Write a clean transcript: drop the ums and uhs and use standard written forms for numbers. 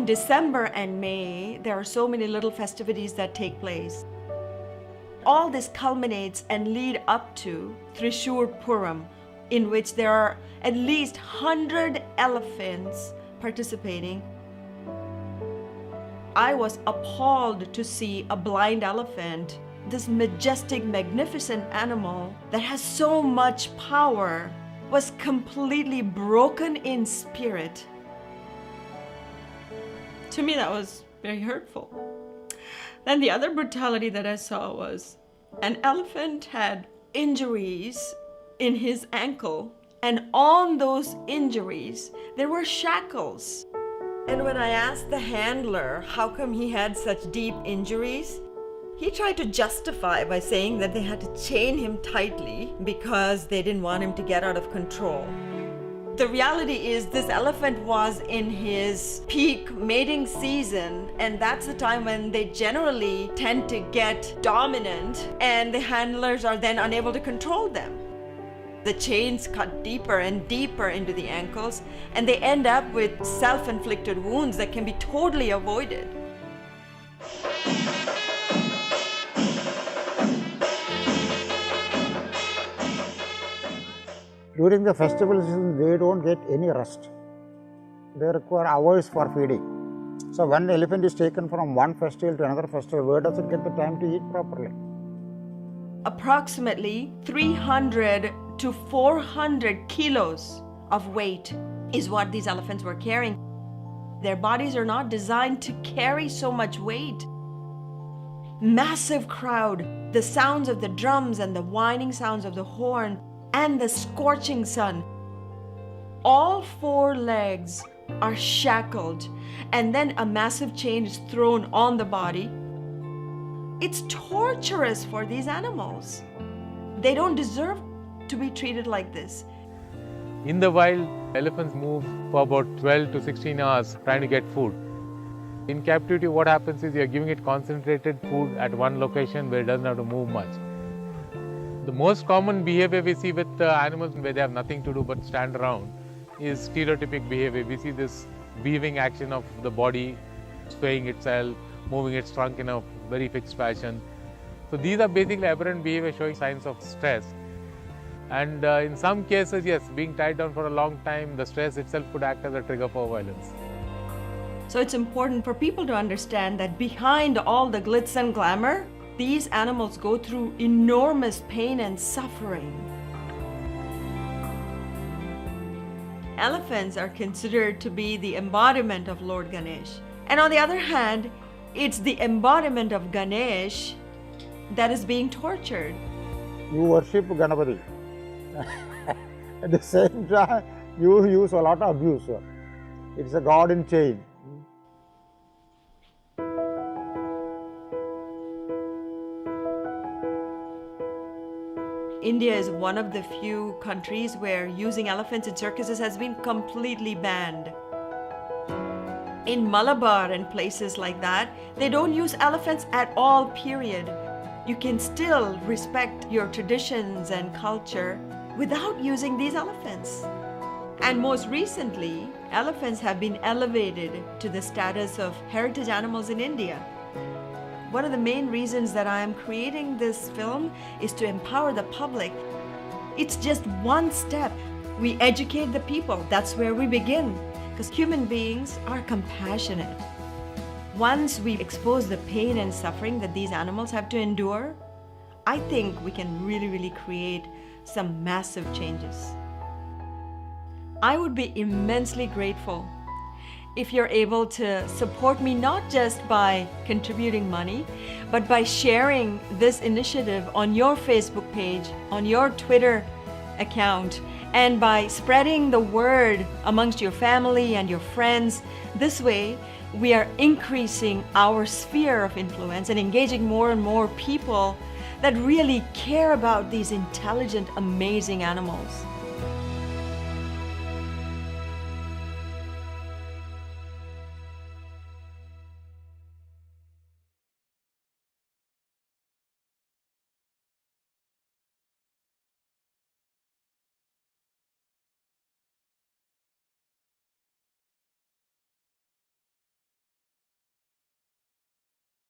in December and May, there are so many little festivities that take place. All this culminates and lead up to Trishur Puram, in which there are at least 100 elephants participating. I was appalled to see a blind elephant, this majestic, magnificent animal that has so much power, was completely broken in spirit. To me, that was very hurtful. Then the other brutality that I saw was an elephant had injuries in his ankle, and on those injuries, there were shackles. And when I asked the handler how come he had such deep injuries, he tried to justify by saying that they had to chain him tightly because they didn't want him to get out of control. The reality is this elephant was in his peak mating season, and that's the time when they generally tend to get dominant, and the handlers are then unable to control them. The chains cut deeper and deeper into the ankles, and they end up with self-inflicted wounds that can be totally avoided. During the festival season, they don't get any rest. They require hours for feeding. So when the elephant is taken from one festival to another festival, where does it get the time to eat properly? Approximately 300 to 400 kilos of weight is what these elephants were carrying. Their bodies are not designed to carry so much weight. Massive crowd, the sounds of the drums and the whining sounds of the horn, and the scorching sun. All four legs are shackled, and then a massive chain is thrown on the body. It's torturous for these animals. They don't deserve to be treated like this. In the wild, elephants move for about 12 to 16 hours trying to get food. In captivity, what happens is you're giving it concentrated food at one location where it doesn't have to move much. The most common behavior we see with animals where they have nothing to do but stand around is stereotypic behavior. We see this weaving action of the body, swaying itself, moving its trunk in a very fixed fashion. So these are basically aberrant behavior showing signs of stress. And in some cases, yes, being tied down for a long time, the stress itself could act as a trigger for violence. So it's important for people to understand that behind all the glitz and glamour, these animals go through enormous pain and suffering. Elephants are considered to be the embodiment of Lord Ganesh. And on the other hand, it's the embodiment of Ganesh that is being tortured. You worship Ganapati. At the same time, you use a lot of abuse. It's a god in chain. India is one of the few countries where using elephants in circuses has been completely banned. In Malabar and places like that, they don't use elephants at all, period. You can still respect your traditions and culture without using these elephants. And most recently, elephants have been elevated to the status of heritage animals in India. One of the main reasons that I am creating this film is to empower the public. It's just one step. We educate the people. That's where we begin, because human beings are compassionate. Once we expose the pain and suffering that these animals have to endure, I think we can really create some massive changes. I would be immensely grateful if you're able to support me, not just by contributing money, but by sharing this initiative on your Facebook page, on your Twitter account, and by spreading the word amongst your family and your friends. This way, we are increasing our sphere of influence and engaging more and more people that really care about these intelligent, amazing animals.